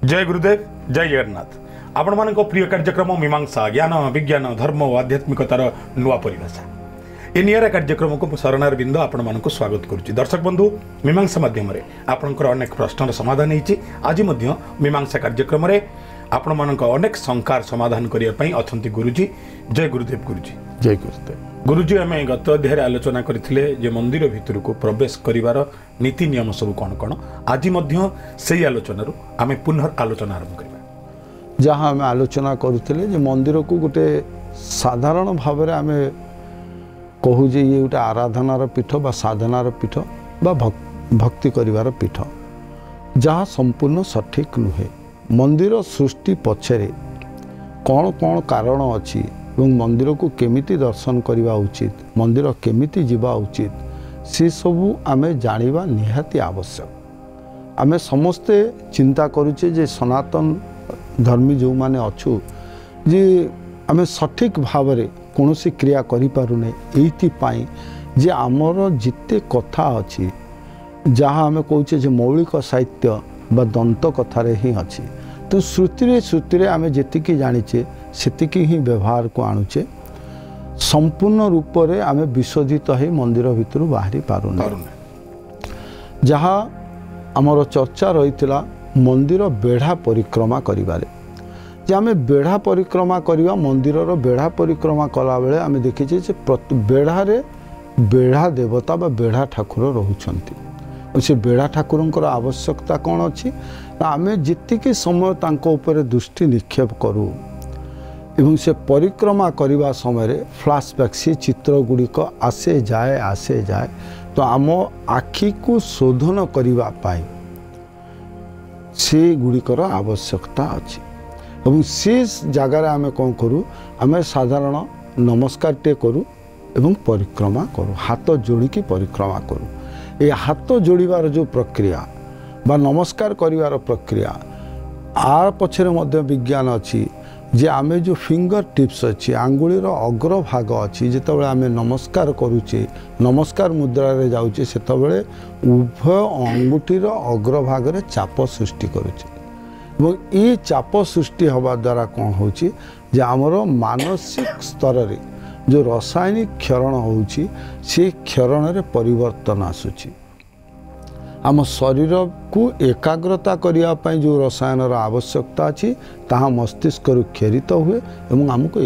जय गुरुदेव जय जगन्नाथ आपण मान प्रिय कार्यक्रम मीमांसा ज्ञान विज्ञान धर्म और आध्यात्मिकतार नुआ परिभाषा ए निरा कार्यक्रम को शरणार बिंदु आपण मान स्वागत करुच्ची। दर्शक बंधु मीमांसा माध्यम आपणकर अनेक प्रश्नर समाधान होती। आज मीमांसा कार्यक्रम आपण मान अनेक शंकार समाधान करने अच्छा गुरुजी। जय गुरुदेव गुरुजी। जय गुरुदेव गुरुजी आम गत अध्याय आलोचना करते मंदिर भितर को प्रवेश कर नीति नियम सब कौन कौन आज से आलोचन आम पुनर्लोचना आरंभ करवा। जहाँ आम आलोचना करुले मंदिर को गोटे साधारण भाव में आम कहू जे ये गोटे आराधनार पीठ बा साधनार पीठ बा भक्ति करिवार पीठ जहाँ संपूर्ण सठिक नुहे। मंदिर सृष्टि पछरे कौन कौन कारण अच्छी एवं मंदिर को केमिति दर्शन करवा उचित, मंदिर केमिति जीवा उचित से सबू आमे जानिबा निहाती आवश्यक। आमे समस्ते चिंता करुचे जे सनातन धर्मी जो माने अच्छु जे आमे सठिक भाव में कौन सी क्रिया करि पारुने एइति पाई जे आमर जिते कथा अच्छी जहाँ आमे कहूचे जे मौलिक साहित्य बा दंत कथारे ही अच्छी। तो श्रुति आमे जेतिकी जानिचे सेतिकी ही व्यवहार को आणुचे। संपूर्ण रूप से आमे विशोधित ही मंदिर भितर बाहरी पारुने। जहाँ आमर चर्चा रही मंदिर बेढ़ा परिक्रमा करिबारे जे आमे बेढ़ा परिक्रमा करिवा मंदिर बेढ़ा परिक्रमा कला बेले आमे देखिचे जे बेढ़ारे बेढ़ा देवता बा बेढ़ा ठाकुर रहुछंती। से बेढ़ा ठाकुरंकर आवश्यकता कौन अच्छी आमे जितिकी समय तांको ऊपर दृष्टि निक्षेप करूँ एवं से परिक्रमा करने समय फ्लैशबैक से चित्र गुड़िक आसे जाए तो आम आखि को शोधन करने से गुड़िकर आवश्यकता अच्छी। एवं से जगार आम कौन करूँ आम साधारण नमस्कार टे करूँ एवं परिक्रमा करूँ हाथ जोड़िकी परिक्रमा करूँ। ये हाथ जोड़ार जो प्रक्रिया बा नमस्कार करिवार प्रक्रिया आर पछरे मध्य विज्ञान अच्छी जे आमे जो फिंगर टिप्स अच्छी आंगुलीर अग्रभाग अच्छी जितेबाला आमे नमस्कार करुचे नमस्कार मुद्रा रे जाउचे सेतबेले उभय अंगुठीर अग्रभाग रे चाप सृष्टि करुचे एवं ये चाप सृष्टि हवा द्वारा कौन होची जे आमर मानसिक स्तर रे जो रासायनिक क्षरण होची से क्षरण रे परिवर्तन आसुची। आम शरीर को एकाग्रता करने जो रसायन आवश्यकता अच्छी ताहा मस्तिष्क क्षरित हुए एवं आमको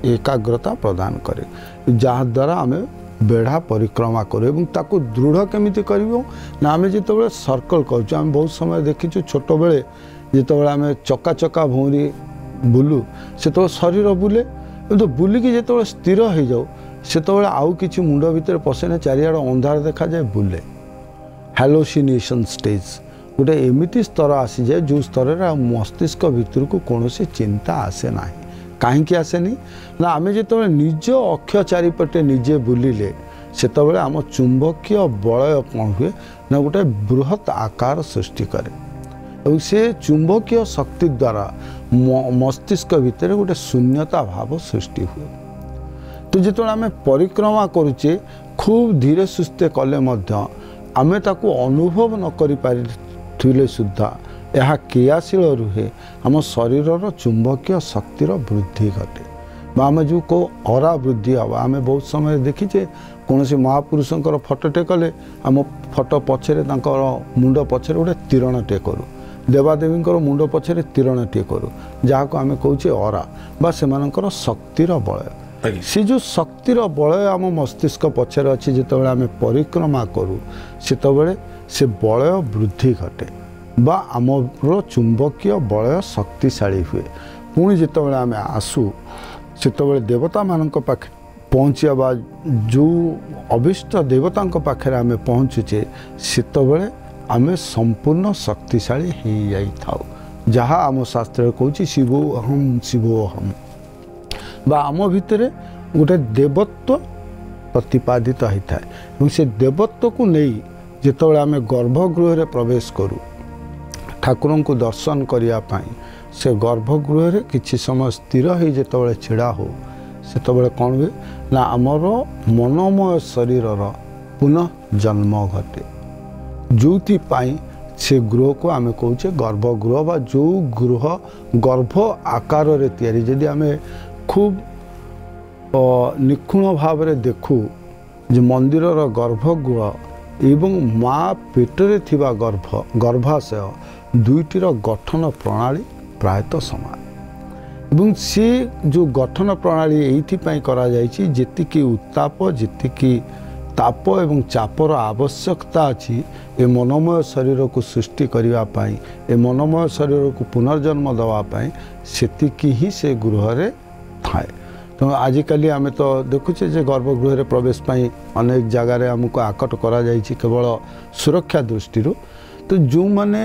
एकाग्रता प्रदान करे जहाद्वारा आम बेढ़ा परिक्रमा करूँ एवं ताको दृढ़ केमिति करिवो ना आम जिते सर्कल करूँ आम बहुत समय देखीचु छोट बेले जिते आम चका चका भौरी बुलू से शरीर बुले तो बुलिकी जिते स्थिर हो जाऊ से आउ कि मुंड भितर पशेना चारिआड अंधार देखा जाए बुले हेलोसिनेशन स्टेज गोटे एमिति स्तर आसी जाए जो स्तर में मस्तिष्क भितर को कौन चिंता आसे ना कहीं आसेनी ना आम जो निज अक्ष चारिपटे निजे बुलिले से आम चुंबकीय बलय कौन हुए ना गोटे बृहत आकार सृष्टि करे और से चुंबकीय शक्ति द्वारा मस्तिष्क भितर गोटे शून्यता भाव सृष्टि हुए। तो जो आम परिक्रमा करुचे खूब धीरे सुस्थे कले आमे ताको अनुभव न करि पारिथिले सुद्धा यह क्रियाशील रुहे आम शरीर चुंबकीय शक्तिर वृद्धि घटे आम जो को अरा वृद्धि हम आम बहुत समय देखीचे कौन से महापुरुषंकर फटोटे कले आम फटो पछरे मुंड पछरे गोटे तीरणटे करूँ देवादेवी मुंड पछरे तीरणटे करूँ जहाँ को आम कहूचे अरा बा सेमानकर शक्तिर बलय से जो शक्तिर बलय आम मस्तिष्क पछरे अच्छी जिते आम परिक्रमा करूँ से बलय वृद्धि घटे बा आमर चुंबकीय बलय शक्तिशाली हुए। पुणी जिते आम आसू से देवता मान पाखे पहुँचा बा जो अभिष्ट देवता पाखे आम पहुँचुचे से आम संपूर्ण शक्तिशाली हो जाई जहाँ आम शास्त्र कहूँ शिवोहम बा आम भितर गोटे देवत्व प्रतिपादित होता है। से देवत्व को नहीं जिते आम गर्भगृह रे प्रवेश करूँ ठाकुर को दर्शन करने से गर्भगृह रे किछि समय स्थिर हो जिते छिड़ा हो से कौन हुए ना आमर मनोमय शरीर पुनः जन्म घटे जो से गृह को आम कहे गर्भगृह बा जो गृह गर्भ आकार तैयारी जदि आम खूब निखुण भाव देखू जे मंदिर गर्भगृह एवं माँ पेटरे थिबा गर्भाशय दुईटीर गठन प्रणाली प्रायतः समान एवं सी जो गठन प्रणाली एइथिपाई करा जायछि जेतिकी उत्ताप जेतिकी ताप एवं चापर आवश्यकता अछि ए मनोमय शरीर को सृष्टि करिवा पाई ए मनोमय शरीर को पुनर्जन्म दवा पाई सेतिकी ही से गृह रे थाए। तो आजिकल आम तो देखुचे जे गर्भगृह प्रवेश पाई अनेक जगार आमको आकट करा जायछि केवल सुरक्षा दृष्टि। तो जो माने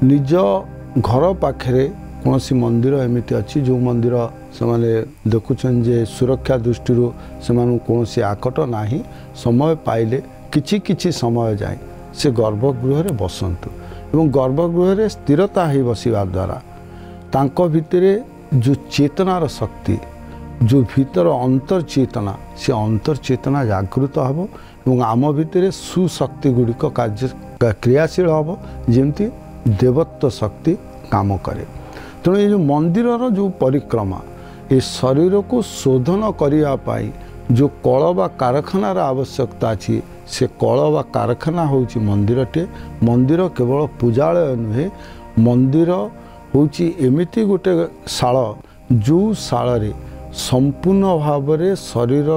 निज घर पाखरे कौन सी मंदिर एमती अच्छी जो मंदिर से देखुन जे सुरक्षा दृष्टि से कौन सी आकट नाही समय पाइले किछि किछि समय जाए से गर्भगृह रे बसंतु एवं गर्भगृह रे स्थिरता ही बसिवा द्वारा तांको भितरे जो चेतनार शक्ति जो भीतर अंतर चेतना से अंतर चेतना जागृत हम एवं आम भितर सुशक्ति गुड़िक कार्य क्रियाशील हम जमती देवत्व शक्ति काम करे। तेणु ये जो मंदिर जो परिक्रमा ये शरीर को शोधन करने जो कल बा कारखानार आवश्यकता अच्छी से कल बा कारखाना होची मंदिरटे। मंदिर केवल पूजालय नुहे मंदिर होची एमिति गोटे शाल जो शाल संपूर्ण भाव में शरीर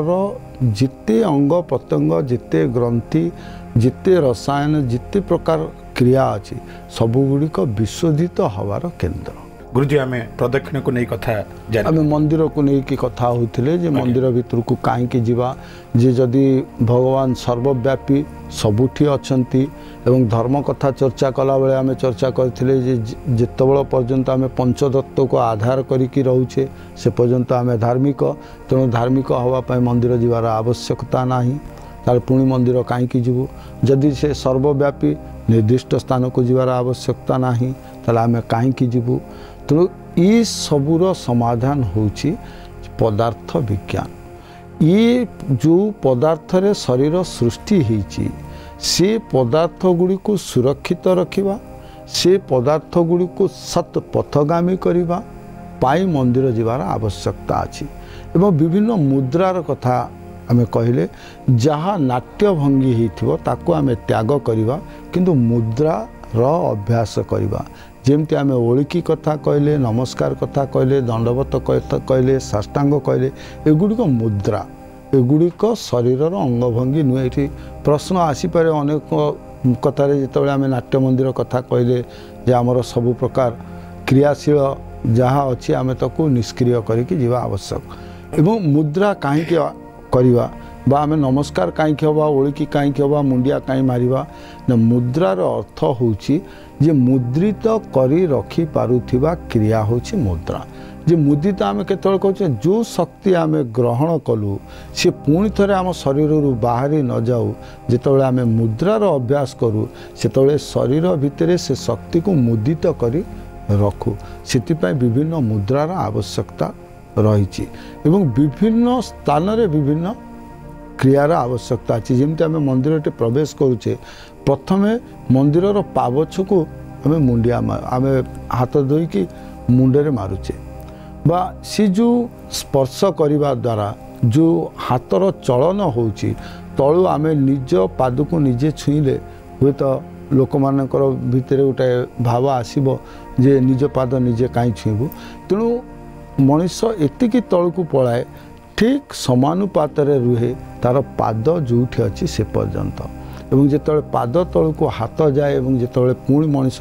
जिते अंग प्रत्यंग जिते ग्रंथि जिते रसायन जिते प्रकार क्रिया अच्छी सबुगुड़िक विशोधित हवार केन्द्र। गुरुजी आम प्रदक्षिण को नहीं कथा आम मंदिर को लेकिन कथा होते जे मंदिर भीतर को कहीं जीवा जे जदि भगवान सर्वव्यापी सबुठी अच्छी एवं धर्म कथा चर्चा कला बेले आम चर्चा करथिले जे जेतेबेला पर्यंत आम पंचतत्व को आधार करिकी रहूचे से पर्यंत आम धार्मिक तेणु धार्मिक हवापाई मंदिर जीवार आवश्यकता नाही तार पुणी मंदिर कहीं जीवु जदि से सर्वव्यापी निर्दिष्ट स्थान को जीवार आवश्यकता नाही ताले आम कहीं जीवु। तेणु ये सबूर समाधान होची पदार्थ विज्ञान। ये जो पदार्थ रे शरीर सृष्टि होती से पदार्थ गुड़ी को सुरक्षित रखिबा से पदार्थ गुड़ी को सत पथगामी करिबा पाई मंदिर जीवार आवश्यकता अछि। एवं विभिन्न मुद्रार कथा आमे कहले जहाँ नाट्य भंगी होइथिबो ताको आमे त्याग करिबा किंतु मुद्रा र अभ्यास करिबा जेमती आमे ओळिकी कथा कहले नमस्कार कथा कहले दंडवत कहले साष्टांग कहले एगुड़िक मुद्रा एगुड़िक शरीर अंगभंगी नुहे। ये प्रश्न आसीपे अनेक कथार जो आम नाट्य मंदिर कथा कहले जे आमर सबु प्रकार क्रियाशील जहाँ अच्छी आम ताको निष्क्रिय करके जीवा आवश्यक एवं मुद्रा कहीं करवा बा आम नमस्कार कहीं हवा ओळिकी कहीं हवा मुंडिया कहीं मारिबा ना मुद्रार अर्थ होची जे मुद्रित करी रखी पारुथिबा क्रिया होची मुद्रा। जे मुद्रित आम केतल कहचे जो शक्ति आम ग्रहण कलु से पुणी थे आम शरीर बाहरी न जाऊ जितेबाला आम मुद्रार अभ्यास करूँ से शरीर भितर से शक्ति को मुद्रित करी रखू से विभिन्न मुद्रार आवश्यकता रही एवं विभिन्न स्थान रे विभिन्न क्रियार आवश्यकता अच्छी। जमी आम मंदिर प्रवेश करुचे प्रथमे मंदिर पावछ को आम मुंडिया आम हाथ धोईकी मुंडे मारुचे बा सी जो स्पर्श करने द्वारा जो हाथर चलन होची तलु आम निज पाद को निजे छुईले हुए तो लोक मानकर भितर गोटे भाव आसब जे निज पाद निजे कहीं छुईबू। तेणु मनीष एतिकी तलू पलाए ठीक समानुपात रुहे तार पाद जो अच्छी से पर्यंत एवं जिते पाद तलू को हाथ जाए और जिते पुणी मनीष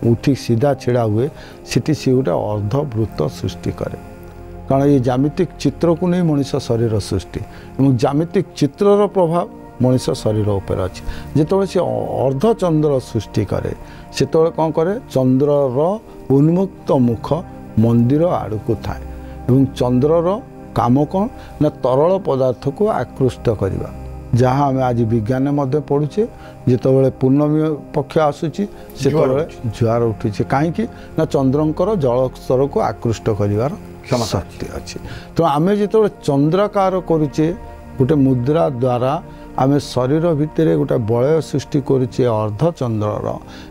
उठी सीधा छिड़ा हुए सीटी सी गोटे अर्धवृत्त सृष्टि करे कारण ये जामितिक चित्र को नहीं मनीष शरीर सृष्टि और जामितिक चित्रर प्रभाव मनीष शरीर उपर अच्छी जिते सी अर्धचंद्र सृष्टि करे से कौन करे चंद्रर उन्मुक्त मुख मंदिर आड़ को थाए एवं चंद्रर काम कौन ना तरल पदार्थ को आकृष्ट करवा जहाँ आम आज विज्ञान मध्य पढ़ुचे जिते पूर्णमी पक्ष आसूची से जुआर उठी कहीं ना चंद्रंकर जल स्तर को आकृष्ट कर शक्ति अच्छी। तो आम जो चंद्राकार करुचे गोटे मुद्रा द्वारा आमे शरीर भितर गोटे बलय सृष्टि करुचे अर्धचंद्रर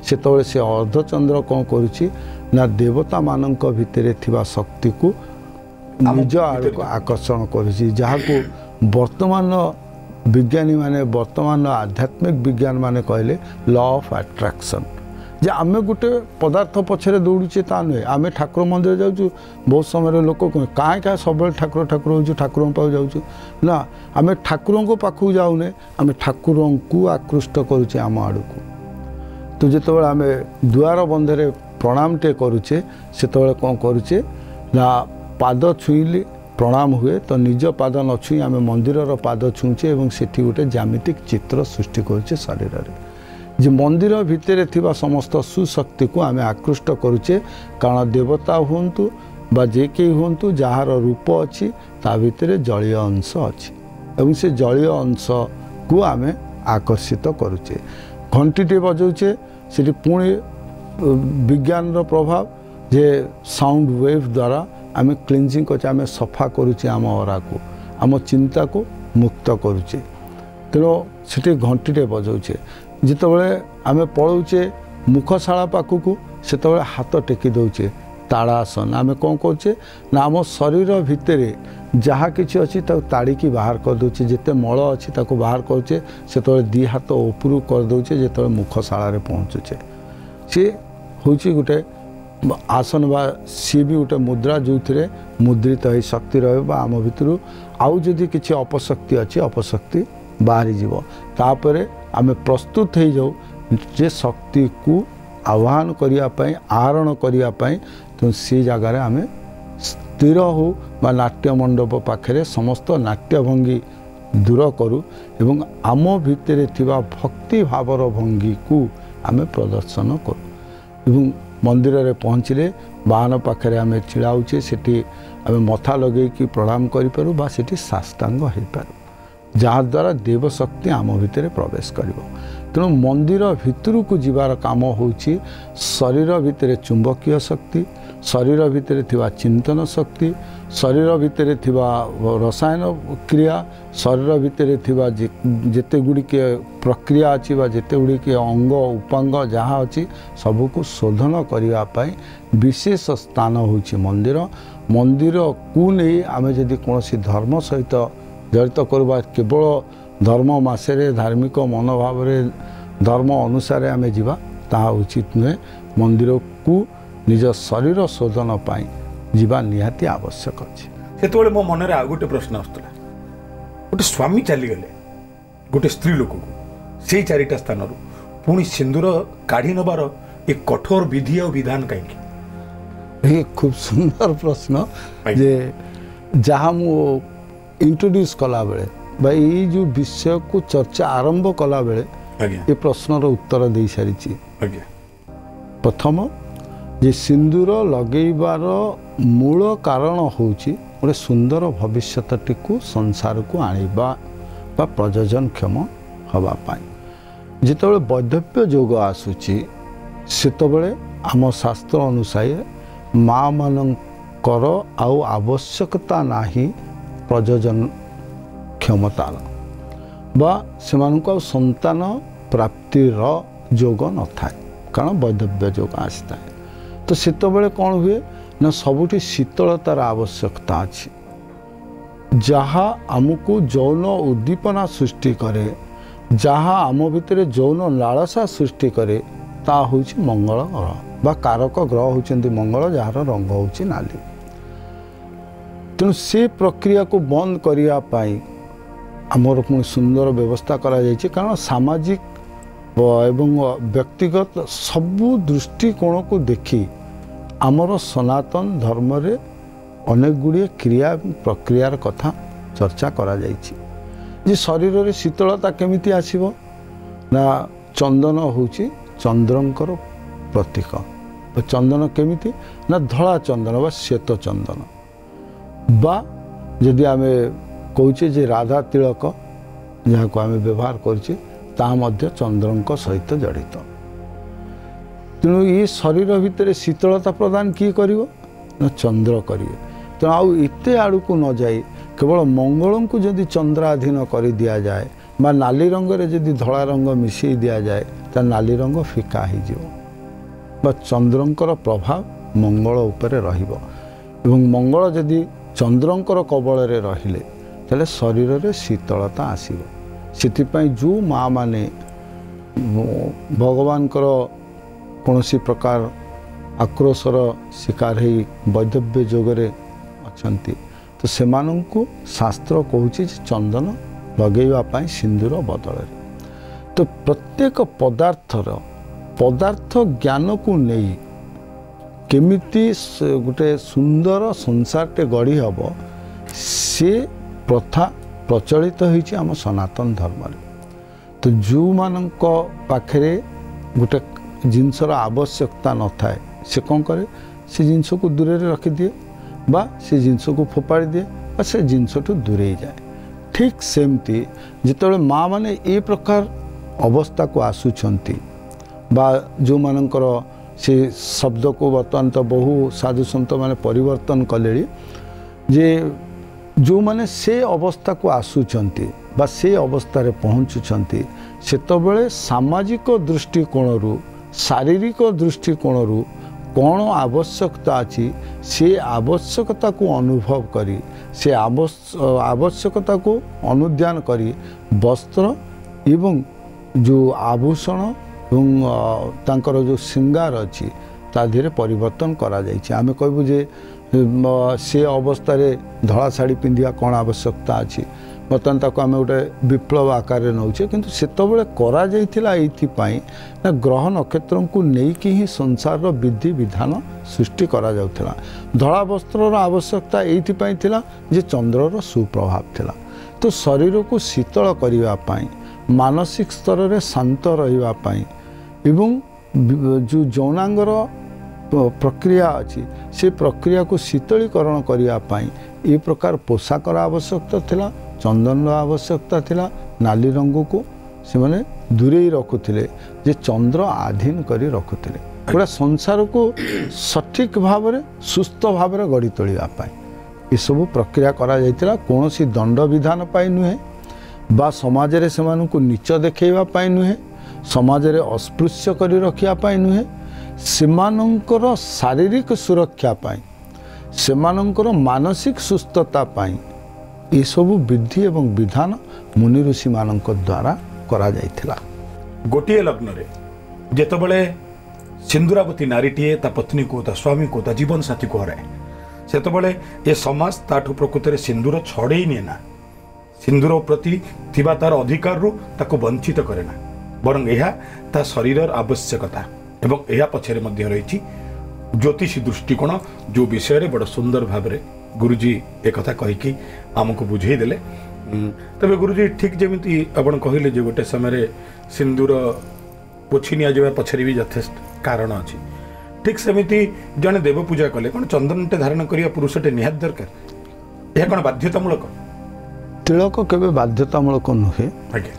सेतबेले से अर्धचंद्र कौन करुची ना देवता मानक भितर थिबा शक्ति को निज आड़ को आकर्षण करुची जहाँ को वर्तमान विज्ञानी माने वर्तमान आध्यात्मिक विज्ञान माने कहले लॉ ऑफ अट्रैक्शन जे आमे गोटे पदार्थ पछरे दौड़ुचे ता नुहे आमे ठाकुर मंदिर जाऊँ बहुत समय लोक कहीं क्या सब ठाकुर ठाकुर हो ठाकुर पाक जाऊँ ना आमे ठाकुर पाखक जाऊने आमे ठाकुर को आकृष्ट करुचे आम आड़ को तो जिते आमे दुआर बंधे प्रणाम टे करुचे से कौन करुचे ना पाद छुईले प्रणाम हुए तो निज पाद न छुई आमे मंदिर पाद छुचे और सेठी गोटे ज्यामितिक चित्र सृष्टि करुचे शरीर में जे मंदिर भितर थिबा समस्त सुशक्ति को आमे आकृष्ट करुचे कारण देवता हुंतु बा जे के हुंतु जार रूप अच्छी ता भितर जलीय अंश अच्छी एवं से जलीय अंश को आमे आकर्षित करुचे घंटीटे बजाऊे से पुणी विज्ञान प्रभाव जे साउंड वेव द्वारा आमे क्लीनजिंग करछे आमे सफा करुचे आम अरा को आम चिंता को मुक्त करुचे तेणु से घंटीटे बजाऊे जितेबाला आमे पलाऊे मुखशाला पाखक से हाथ टेकी दौचे ताड़ासन आमे कौन करुचे ना आम शरीर भितर जहाँ किसी अच्छी ताड़िकी बाहर कर दौचे जिते मल अच्छी ताको बाहर करुचे से दी हाथ उपरू कर दौचे जो मुखशाला पहुँचुचे सी हूँ गोटे आसन बा सी भी गोटे मुद्रा जो थे मुद्रित हो शक्ति रहा आम भितर आउ जदि किसी अपशक्ति अच्छी अपशक्ति बाहरी जीव तापर आमे प्रस्तुत हो जाऊ जे शक्ति को आह्वान करने आहरण करने तो सी जगार आमे स्थिर हो बा नाट्य मंडप पाखे समस्त नाट्यभंगी दूर करूँ एवं आम भितर थिबा भक्ति भावर भंगी को आमे प्रदर्शन करूँ मंदिर रे पहुँचले बाहन पाखे आमे छिड़ाऊे सेठी आमे मथा लगे कि प्रणाम करूँ बा सेठी साष्टांग हो पारू जहाँ द्वारा देवशक्ति आम भितर प्रवेश कर तेणु मंदिर भितर को जीवार काम होची शरीर भितर चुंबकीय शक्ति शरीर भितर थिबा चिंतन शक्ति शरीर भितर थिबा रसायन क्रिया शरीर भितर थिबा जेते गुड़िके प्रक्रिया अच्छी जेते गुड़िके अंग उपांग जहाँ अच्छी सबको शोधन करने विशेष स्थान होची मंदिर मंदिर को नहीं आमे जदि कौन धर्म सहित जड़ित करवा केवल धर्म मसरे धार्मिक मनोभाव धर्म अनुसार आमे जीवा ताहा उचित नुहे मंदिर को निज शरीर शोधन पाई जीवा निहाती आवश्यक अच्छे से मो मन में आ गोटे प्रश्न आसला गोटे स्वामी चलीगले गोटे स्त्री लोक को से चारिटा स्थान पुणी सिंदूर काढ़ी नबार एक कठोर विधि और विधान कहीं ये खूब सुंदर प्रश्न जे जहाँ मु इंट्रोड्यूस कला बेले भाई ये जो विषय को चर्चा आरंभ कला बेले ये प्रश्नर उत्तर दे सारी प्रथम जे सिंदूर लगेबार मूल कारण होची गोटे सुंदर भविष्यटी को संसार को आनिबा बा प्रयोजन क्षम हवा पाई जितेबाला वैधव्य जोग आसूची सेतबेले आम शास्त्र अनुसार माँ मानकर आउ आवश्यकता नाही प्रयोजन क्षमतार बा सेमानकु संतान प्राप्तिर जोग न थाए कारण वैधव्य जोग आसता है तो सेतबेले कौन हुए ना सबुठी शीतलतार आवश्यकता अच्छी जहाँ आमको यौन उद्दीपना सृष्टि करे जहाँ आम भितर यौन लालसा सृष्टि करे ता होची मंगल ग्रह बा कारक ग्रह होचंती मंगल जार रंग होची नाली तेणु से प्रक्रिया को बंद करने आमर पुणी सुंदर व्यवस्था करा जायछि कारण सामाजिक एवं व्यक्तिगत सबू दृष्टिकोण को देखी आमर सनातन धर्म रे अनेक गुड़िए क्रिया प्रक्रियार कथा चर्चा करा जायछि जे शरीर रे शीतलता केमिति आसीबो ना चंदन होची चंद्रंकर प्रतीक चंदन केमिति ना धला चंदन बा श्वेत चंदन बा जदि आमे कहूचे जे राधा तिलक जहाँ को आमे व्यवहार करछे ता मध्य चंद्रंक सहित जड़ित तेणु ये शरीर भितर शीतलता प्रदान किए करिवो ना चंद्र करिवे तेणु आउ एते आड़ को न जाए केवल मंगल को जदि चंद्राधीन कर दिया जाए ବା ନାଲି ରଙ୍ଗରେ ଯଦି ଧଳା ରଙ୍ଗ ମିଶାଇ ଦିଆଯାଏ ତାହେଲେ ନାଲି ରଙ୍ଗ ଫିକା ହୋଇଯିବ ବା ଚନ୍ଦ୍ରଙ୍କର ପ୍ରଭାବ ମଙ୍ଗଳ ଉପରେ ରହିବ ଏବଂ ମଙ୍ଗଳ ଯଦି ଚନ୍ଦ୍ରଙ୍କର କବଳରେ ରହିଲେ ତାହେଲେ ଶରୀରରେ ଶୀତଳତା ଆସିବ। ସେଥିପାଇଁ ଯେଉଁ ମା ମାନେ ଭଗବାନଙ୍କର କୌଣସି ପ୍ରକାର ଆକ୍ରୋଶର ଶିକାର ହେଇ ବୈଧବ୍ୟ ଯୋଗରେ ଅଛନ୍ତି ତ ସେମାନଙ୍କୁ ଶାସ୍ତ୍ର କହୁଛି ଯେ ଚନ୍ଦନ ଲଗାଇବା ପାଇଁ ସିନ୍ଦୁର ବଦଳରେ। ତ ପ୍ରତ୍ୟେକ ପଦାର୍ଥ ଜ୍ଞାନକୁ ନେଇ କେମିତି ଗୋଟେ ସୁନ୍ଦର ସଂସାରଟେ ଗଢ଼ି ହେବ ସେ ପ୍ରଥା ପ୍ରଚଳିତ ହୋଇଛି ଆମ ସନାତନ ଧର୍ମରେ। ତ ଯେଉଁମାନଙ୍କ ପାଖରେ ଗୋଟେ ଜିନିଷର ଆବଶ୍ୟକତା ନଥାଏ ସେ କ'ଣ କରେ, ସେ ଜିନିଷକୁ ଦୂରରେ ରଖିଦିଏ ବା ସେ ଜିନିଷକୁ ଫୋପାଡ଼ି ଦିଏ ବା ସେ ଜିନିଷଠୁ ଦୂରେଇ ଯାଏ। ଠିକ୍ ସେମିତି ଯେତେବେଳେ ମା ମାନେ ଏ ପ୍ରକାର ଅବସ୍ଥାକୁ ଆସୁଛନ୍ତି ବା ଯେଉଁମାନଙ୍କର ସେ ଶବ୍ଦକୁ ବର୍ତ୍ତମାନ ତ ବହୁ ସାଧୁସନ୍ଥମାନେ ପରିବର୍ତ୍ତନ କଲେଣି ଯେ ଯେଉଁମାନେ ସେ ଅବସ୍ଥାକୁ ଆସୁଛନ୍ତି ବା ସେ ଅବସ୍ଥାରେ ପହଞ୍ଚୁଛନ୍ତି ସେତେବେଳେ ସାମାଜିକ ଦୃଷ୍ଟିକୋଣରୁ ଶାରୀରିକ ଦୃଷ୍ଟିକୋଣରୁ କ'ଣ ଆବଶ୍ୟକତା ଅଛି ସେ ଆବଶ୍ୟକତାକୁ ଅନୁଭବ କରି ସେ ଆବଶ୍ୟକତାକୁ ଅନୁଧ୍ୟାନ କରି ବସ୍ତ୍ର ଏବଂ ଯେଉଁ ଆଭୂଷଣ ଏବଂ ତାଙ୍କର ଯେଉଁ ଶୃଙ୍ଗାର ଅଛି ତା ଦେହରେ ପରିବର୍ତ୍ତନ କରାଯାଇଛି। ଆମେ କହିବୁ ଯେ ସେ ଅବସ୍ଥାରେ ଧଳା ଶାଢ଼ୀ ପିନ୍ଧିବା କ'ଣ ଆବଶ୍ୟକତା ଅଛି, ବର୍ତ୍ତମାନ ତାକୁ ଆମେ ଗୋଟେ ବିପ୍ଳବ ଆକାରରେ ନେଉଛେ, କିନ୍ତୁ ସେତେବେଳେ କରାଯାଇଥିଲା ଏଇଥିପାଇଁ ନା ଗ୍ରହ ନକ୍ଷତ୍ରଙ୍କୁ ନେଇକି ହିଁ ସଂସାରର ବିଧି ବିଧାନ ସୃଷ୍ଟି କରାଯାଉଥିଲା। ଧଳା ବସ୍ତ୍ରର ଆବଶ୍ୟକତା ଏଇଥିପାଇଁ ଥିଲା ଯେ ଚନ୍ଦ୍ରର ସୁପ୍ରଭାବ ଥିଲା। ତ ଶରୀରକୁ ଶୀତଳ କରିବା ପାଇଁ, ମାନସିକ ସ୍ତରରେ ଶାନ୍ତ ରହିବା ପାଇଁ ଏବଂ ଯେଉଁ ଯୌନାଙ୍ଗର ପ୍ରକ୍ରିୟା ଅଛି ସେ ପ୍ରକ୍ରିୟାକୁ ଶୀତଳୀକରଣ କରିବା ପାଇଁ ଏ ପ୍ରକାର ପୋଷାକର ଆବଶ୍ୟକତା ଥିଲା, ଚନ୍ଦନର ଆବଶ୍ୟକତା ଥିଲା। ନାଲି ରଙ୍ଗକୁ ସେମାନେ ଦୂରେଇ ରଖୁଥିଲେ ଯେ ଚନ୍ଦ୍ର ଆଧୀନ କରି ରଖୁଥିଲେ ପୁରା ସଂସାରକୁ ସଠିକ୍ ଭାବରେ ସୁସ୍ଥ ଭାବରେ ଗଢ଼ି ତୋଳିବା ପାଇଁ ଏସବୁ ପ୍ରକ୍ରିୟା କରାଯାଇଥିଲା। କୌଣସି ଦଣ୍ଡ ବିଧାନ ପାଇଁ ନୁହେଁ ବା ସମାଜରେ ସେମାନଙ୍କୁ ନୀଚ ଦେଖାଇବା ପାଇଁ ନୁହେଁ, ସମାଜରେ ଅସ୍ପୃଶ୍ୟ କରି ରଖିବା ପାଇଁ ନୁହେଁ, ସେମାନଙ୍କର ଶାରୀରିକ ସୁରକ୍ଷା ପାଇଁ, ସେମାନଙ୍କର ମାନସିକ ସୁସ୍ଥତା ପାଇଁ ଏସବୁ ବିଧି ଏବଂ ବିଧାନ ମୁନି ଋଷିମାନଙ୍କ ଦ୍ୱାରା କରାଯାଇଥିଲା। ଗୋଟିଏ ଲଗ୍ନରେ ଯେତେବେଳେ ସିନ୍ଦୁରାବତୀ ନାରୀଟିଏ ତା ପତ୍ନୀକୁ, ତା ସ୍ୱାମୀକୁ, ତା ଜୀବନସାଥୀକୁ ହରାଏ ସେତେବେଳେ ଏ ସମାଜ ତାଠୁ ପ୍ରକୃତରେ ସିନ୍ଦୁର ଛଡ଼େଇ ନିଏ ନା, ସିନ୍ଦୁର ପ୍ରତି ଥିବା ତାର ଅଧିକାରରୁ ତାକୁ ବଞ୍ଚିତ କରେ ନା, ବରଂ ଏହା ତା ଶରୀରର ଆବଶ୍ୟକତା ଏବଂ ଏହା ପଛରେ ମଧ୍ୟ ରହିଛି ଜ୍ୟୋତିଷୀ ଦୃଷ୍ଟିକୋଣ, ଯେଉଁ ବିଷୟରେ ବଡ଼ ସୁନ୍ଦର ଭାବରେ ଗୁରୁଜୀ ଏକଥା କହିକି ଆମକୁ ବୁଝେଇ ଦେଲେ। ତେବେ ଗୁରୁଜୀ ଠିକ୍ ଯେମିତି ଆପଣ କହିଲେ ଯେ ଗୋଟେ ସମୟରେ ସିନ୍ଦୁର ପୋଛି ନିଆଯିବା ପଛରେ ବି ଯଥେଷ୍ଟ କାରଣ ଅଛି, ଠିକ୍ ସେମିତି ଜଣେ ଦେବ ପୂଜା କଲେ କ'ଣ ଚନ୍ଦନଟେ ଧାରଣ କରିବା ପୁରୁଷଟେ ନିହାତି ଦରକାର? ଏହା କ'ଣ ବାଧ୍ୟତାମୂଳକ? ତିଳକ କେବେ ବାଧ୍ୟତାମୂଳକ ନୁହେଁ। ଆଜ୍ଞା,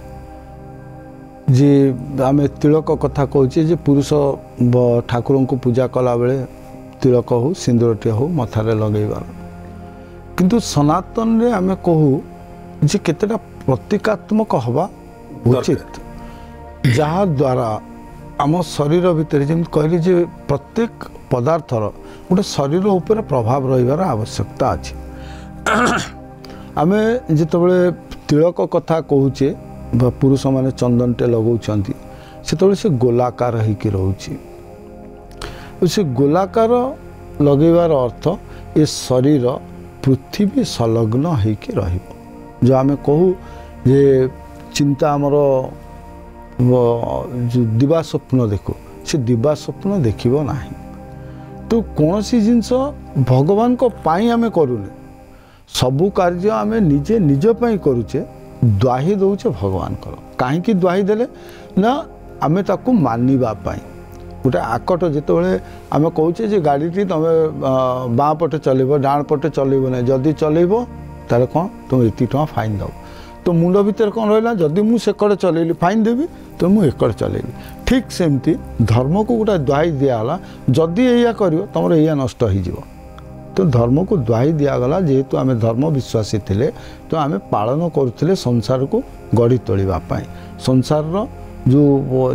ଯେ ଆମେ ତିଳକ କଥା କହୁଛେ ଯେ ପୁରୁଷ ଠାକୁରଙ୍କୁ ପୂଜା କଲାବେଳେ ତିଳକ ହେଉ ସିନ୍ଦୁରଟିଏ ହେଉ ମଥାରେ ଲଗାଇବାର, କିନ୍ତୁ ସନାତନରେ ଆମେ କହୁ ଯେ କେତେଟା ପ୍ରତୀକାତ୍ମକ ହେବା ଉଚିତ ଯାହାଦ୍ୱାରା ଆମ ଶରୀର ଭିତରେ ଯେମିତି କହିଲି ଯେ ପ୍ରତ୍ୟେକ ପଦାର୍ଥର ଗୋଟେ ଶରୀର ଉପରେ ପ୍ରଭାବ ରହିବାର ଆବଶ୍ୟକତା ଅଛି। ଆମେ ଯେତେବେଳେ ତିଳକ କଥା କହୁଛେ ବା ପୁରୁଷମାନେ ଚନ୍ଦନଟେ ଲଗାଉଛନ୍ତି ସେତେବେଳେ ସେ ଗୋଲାକାର ହେଇକି ରହୁଛି। ସେ ଗୋଲାକାର ଲଗାଇବାର ଅର୍ଥ ଏ ଶରୀର ପୃଥିବୀ ସଂଲଗ୍ନ ହେଇକି ରହିବ। ଯେଉଁ ଆମେ କହୁ ଯେ ଚିନ୍ତା ଆମର ଯେଉଁ ଦିବା ସ୍ୱପ୍ନ ଦେଖୁ ସେ ଦିବା ସ୍ୱପ୍ନ ଦେଖିବ ନାହିଁ। ତ କୌଣସି ଜିନିଷ ଭଗବାନଙ୍କ ପାଇଁ ଆମେ କରୁନେ, ସବୁ କାର୍ଯ୍ୟ ଆମେ ନିଜେ ନିଜ ପାଇଁ କରୁଛେ, ଦ୍ୱାହି ଦେଉଛେ ଭଗବାନଙ୍କର। କାହିଁକି ଦ୍ୱାହି ଦେଲେ ନା ଆମେ ତାକୁ ମାନିବା ପାଇଁ। ଗୋଟେ ଆକଟ ଯେତେବେଳେ ଆମେ କହୁଛେ ଯେ ଗାଡ଼ିଟି ତୁମେ ବାଁ ପଟେ ଚଲେଇବ, ଡାହାଣ ପଟେ ଚଲେଇବ ନାହିଁ, ଯଦି ଚଲେଇବ ତାହେଲେ କ'ଣ ତୁମେ ଏତିକି ଟଙ୍କା ଫାଇନ୍ ଦେବ। ତ ମୁଣ୍ଡ ଭିତରେ କ'ଣ ରହିଲା, ଯଦି ମୁଁ ସେକଡ଼େ ଚଲେଇଲି ଫାଇନ୍ ଦେବି, ତ ମୁଁ ଏକଡ଼େ ଚଲେଇବି। ଠିକ୍ ସେମିତି ଧର୍ମକୁ ଗୋଟେ ଦ୍ୱାହି ଦିଆହେଲା, ଯଦି ଏଇଆ କରିବ ତୁମର ଏଇଆ ନଷ୍ଟ ହେଇଯିବ। तो धर्म को दुहाई दिगला जेहेतु आम धर्म विश्वासी थे तो आम पालन करुले संसार को गढ़ी तोड़ापी संसार जो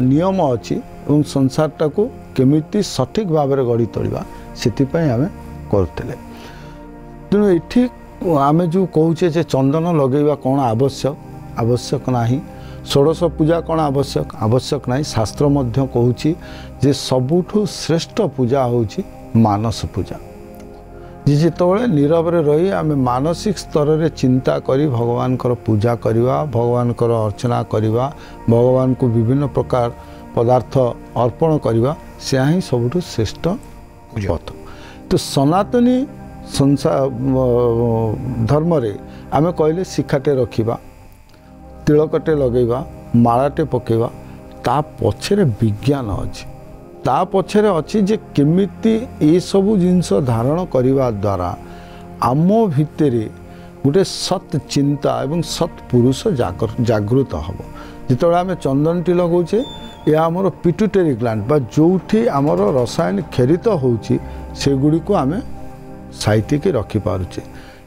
नियम अच्छी और संसारटा को केमिति सठिक भाव में गढ़ी तोड़ा से आम करुले तेणु ये आम जो कहे चंदन लगेवा कौन आवश्यक नहीं षोडश पूजा कौन आवश्यक नहीं शास्त्र मध्य कहूँ जे सबुठु श्रेष्ठ पूजा होची मानस पूजा जिते नीरव रही आम मानसिक स्तर में चिंता करी भगवान कर पूजा करवा भगवान कर अर्चना करवा भगवान को विभिन्न प्रकार पदार्थ अर्पण करवा से ही सबुठु श्रेष्ठ पथ तो सनातनी संसार धर्म रे आम कहले शिखाटे रखिबा तिलकटे लगेगा मालाटे पकेवा ता पछरे विज्ञान अच्छी ता पछरे अच्छी जे केमिति ये सबु जिनस धारण करने द्वारा आम भितरे गोटे सत चिंता एवं सत पुरुष जागृत हम जिते आम चंदनटी लगाऊे यह आमर पिट्यूटरी ग्लैंड बा जोठी आमर रसायन खेरित होउची सेगुड़ी को आम साइतिकी रखिपारुचे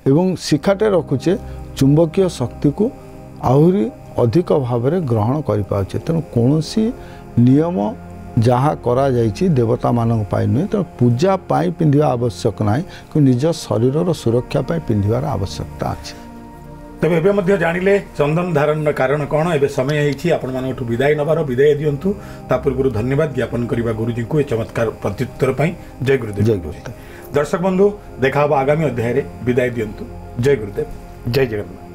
एवं शिखाटे रखुचे चुंबकीय शक्ति को आहरी अधिक भाव में ग्रहण करें तेणु कौन नियम जहाँ करा जाइछि देवता मानक पाई नुहे तेणु पूजा पाई पिंधिबा आवश्यक ना कि निज शरीर सुरक्षा पाई पिंधिबार आवश्यकता अच्छे तेज एवं मध्य जानिले चंदन धारण कारण कौन एवं समय होती आपण मानठू विदाय नबार विदाय दिंतु ता पूर्व धन्यवाद ज्ञापन करने गुरुजी को चमत्कार प्रत्युत्तर जय गुरुदेव। जय गुरुदेव। दर्शक बंधु देखा आगामी अध्याय विदाय दिंतु। जय गुरुदेव। जय जगन्नाथ।